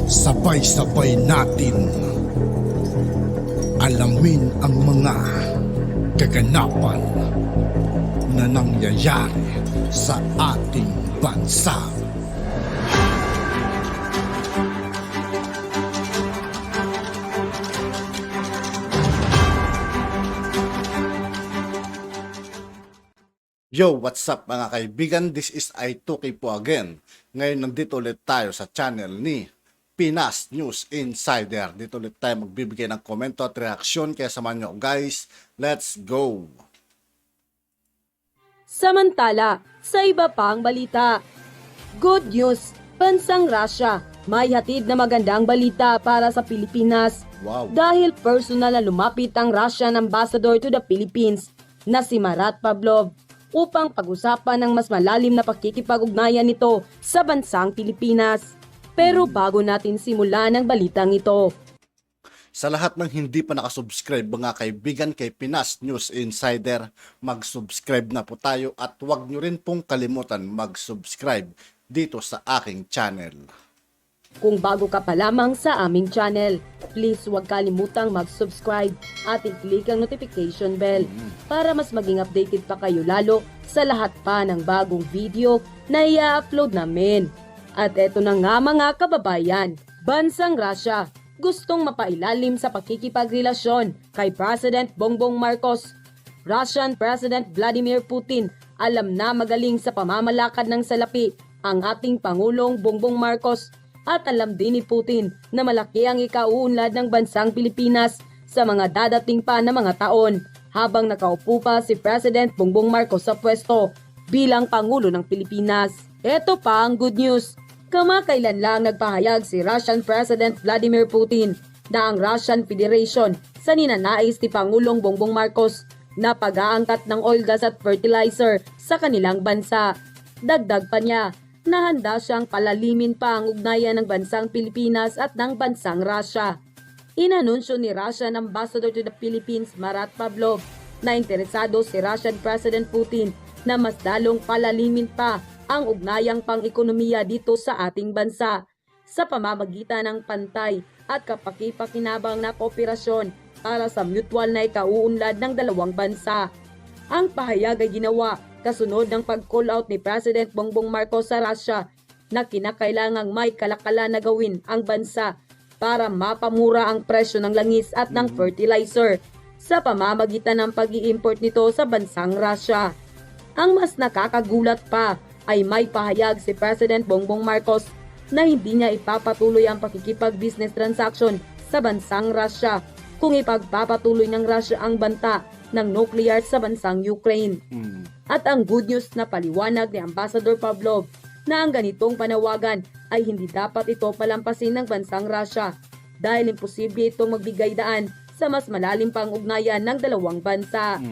Sabay-sabay natin alamin ang mga kaganapan na nangyayari sa ating bansa. Yo, what's up mga kaibigan? This is I2K po again. Ngayon nandito ulit tayo sa channel ni Pinas News Insider. Dito ulit tayo magbibigay ng komento at reaksyon. Kaya samahan nyo guys, let's go! Samantala, sa iba pang balita, good news, bansang Russia, may hatid na magandang balita para sa Pilipinas. Wow! Dahil personal na lumapit ang Russian ambassador to the Philippines na si Marat Pavlov upang pag-usapan ng mas malalim na pakikipag-ugnayan nito sa bansang Pilipinas. Pero bago natin simulan ang balitang ito, Sa lahat ng hindi pa nakasubscribe mga kaibigan kay Pinas News Insider, mag-subscribe na po tayo at huwag nyo rin pong kalimutan mag-subscribe dito sa aking channel. kung bago ka pa lamang sa aming channel, please huwag kalimutang mag-subscribe at i-click ang notification bell para mas maging updated pa kayo lalo sa lahat pa ng bagong video na i-upload namin. At eto na nga mga kababayan, bansang Russia gustong mapailalim sa pakikipagrelasyon kay President Bongbong Marcos. Russian President Vladimir Putin alam na magaling sa pamamalakad ng salapi ang ating Pangulong Bongbong Marcos. At alam din ni Putin na malaki ang ikauunlad ng bansang Pilipinas sa mga dadating pa na mga taon habang nakaupo pa si President Bongbong Marcos sa pwesto bilang Pangulo ng Pilipinas. Ito pa ang good news. Kamakailan lang nagpahayag si Russian President Vladimir Putin na ang Russian Federation sa ninanais ni Pangulong Bongbong Marcos na pag-aangkat ng oil gas at fertilizer sa kanilang bansa. Dagdag pa niya, na handa siyang palalimin pa ang ugnayan ng bansang Pilipinas at ng bansang Russia. Inanunsyo ni Russian Ambassador to the Philippines Marat Pavlov na interesado si Russian President Putin na mas lalong palalimin pa ang ugnayang pang-ekonomiya dito sa ating bansa sa pamamagitan ng pantay at kapaki-pakinabang na kooperasyon para sa mutual na ikauunlad ng dalawang bansa. Ang pahayag ay ginawa kasunod ng pag-call out ni President Bongbong Marcos sa Russia na kinakailangang may kalakala na gawin ang bansa para mapamura ang presyo ng langis at ng fertilizer sa pamamagitan ng pag-i-import nito sa bansang Russia. Ang mas nakakagulat pa ay may pahayag si President Bongbong Marcos na hindi niya ipapatuloy ang pakikipag-business transaction sa bansang Russia kung ipagpapatuloy ng Russia ang banta ng nuclear sa bansang Ukraine. At ang good news na paliwanag ni Ambassador Pavlov na ang ganitong panawagan ay hindi dapat ito palampasin ng bansang Russia dahil imposible itong magbigay daan sa mas malalim pang ugnayan ng dalawang bansa.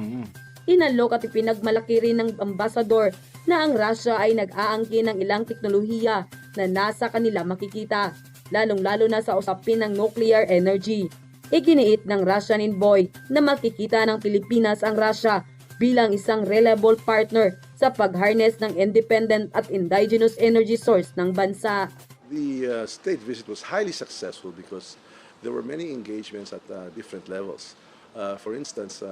Inalok at ipinagmalaki rin ng Ambassador na ang Russia ay nag-aangkin ng ilang teknolohiya na nasa kanila makikita, lalong-lalo na sa usapin ng nuclear energy. Iginiit ng Russian envoy na makikita ng Pilipinas ang Russia bilang isang reliable partner sa pag-harness ng independent at indigenous energy source ng bansa. The state visit was highly successful because there were many engagements at different levels. For instance,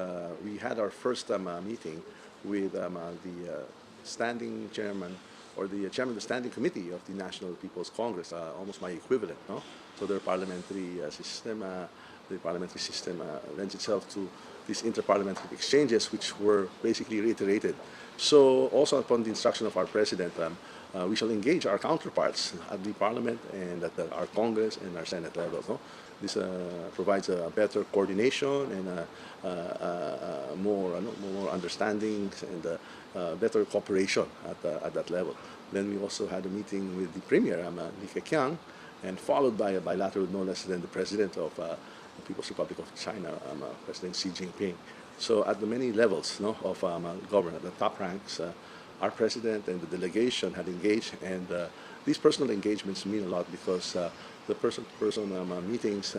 we had our first meeting with the standing chairman or the chairman of the standing committee of the National People's Congress, almost my equivalent, no? So their parliamentary system, lends itself to these interparliamentary exchanges, which were basically reiterated. So also upon the instruction of our president, we shall engage our counterparts at the parliament and at our Congress and our Senate levels. No? This provides a better coordination and more understanding and better cooperation at that level. Then we also had a meeting with the Premier, Li Keqiang, and followed by a bilateral no less than the President of the People's Republic of China, President Xi Jinping. So at the many levels of government, the top ranks, our president and the delegation had engaged, and these personal engagements mean a lot because the person-to-person meetings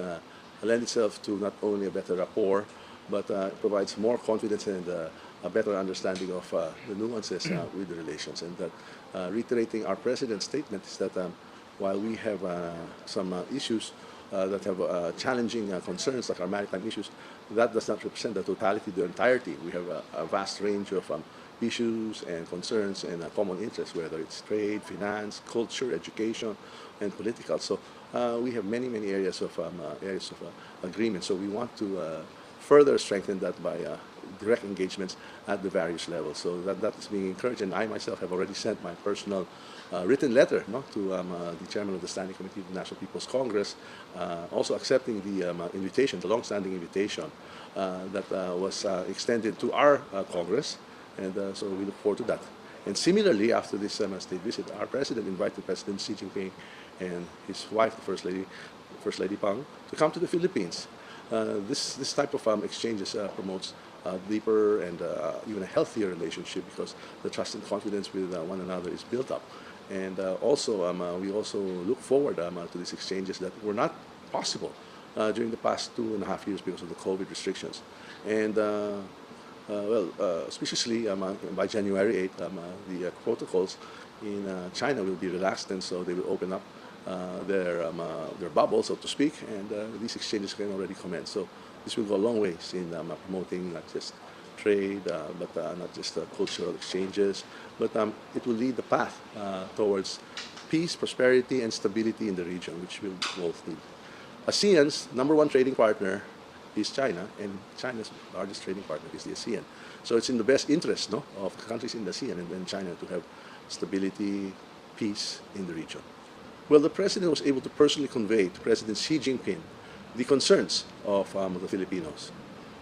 lend itself to not only a better rapport, but provides more confidence and a better understanding of the nuances with the relations. And that reiterating our president's statement is that while we have some issues that have challenging concerns like our maritime issues, that does not represent the totality, the entirety. We have a vast range of issues and concerns and common interests, whether it's trade, finance, culture, education, and political. So we have many, many areas of agreement. So we want to further strengthen that by direct engagements at the various levels. So that is being encouraged, and I myself have already sent my personal written letter to the chairman of the Standing Committee of the National People's Congress, also accepting the invitation, the long-standing invitation that was extended to our Congress, and so we look forward to that. And similarly, after this state visit, our president invited President Xi Jinping and his wife, the First Lady Pang, to come to the Philippines. This type of exchanges promotes deeper and even a healthier relationship, because the trust and confidence with one another is built up. And we also look forward to these exchanges that were not possible during the past 2.5 years because of the COVID restrictions. And auspiciously, by January 8th, the protocols in China will be relaxed, and so they will open up their bubble, so to speak, and these exchanges can already commence. So this will go a long ways in promoting not just trade, but not just cultural exchanges, but it will lead the path towards peace, prosperity, and stability in the region, which we both need. ASEAN's #1 trading partner is China, and China's largest trading partner is the ASEAN. So it's in the best interest, of the countries in the ASEAN and China to have stability, peace in the region. Well, the President was able to personally convey to President Xi Jinping the concerns of the Filipinos,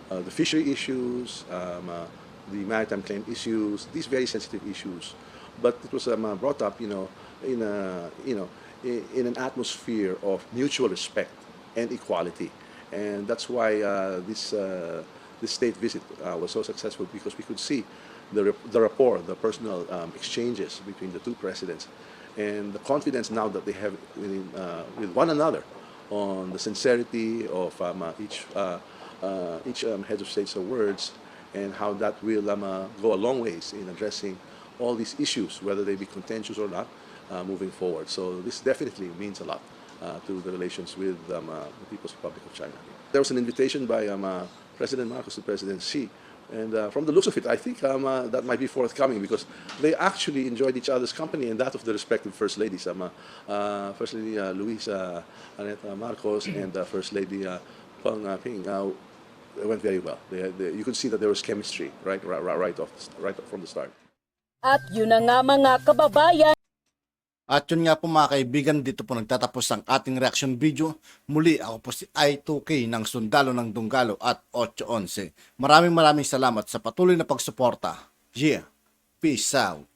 the fishery issues, the maritime claim issues, these very sensitive issues. But it was brought up, in an atmosphere of mutual respect and equality, and that's why this state visit was so successful, because we could see the rapport, the personal exchanges between the two presidents, and the confidence now that they have with one another on the sincerity of each head of state's words, and how that will go a long ways in addressing all these issues, whether they be contentious or not, moving forward. So this definitely means a lot to the relations with the People's Republic of China. There was an invitation by President Marcos to President Xi, and from the looks of it, I think that might be forthcoming, because they actually enjoyed each other's company and that of the respective First Ladies. First Lady Luisa Aneta Marcos and First Lady Pang Ping went very well. You could see that there was chemistry right from the start. At yun na nga mga kababayan. At yun nga po mga kaibigan, dito po nagtatapos ang ating reaction video. Muli ako po si I2K ng Sundalo ng Dunggalo at 811. Maraming salamat sa patuloy na pagsuporta. Yeah, peace out.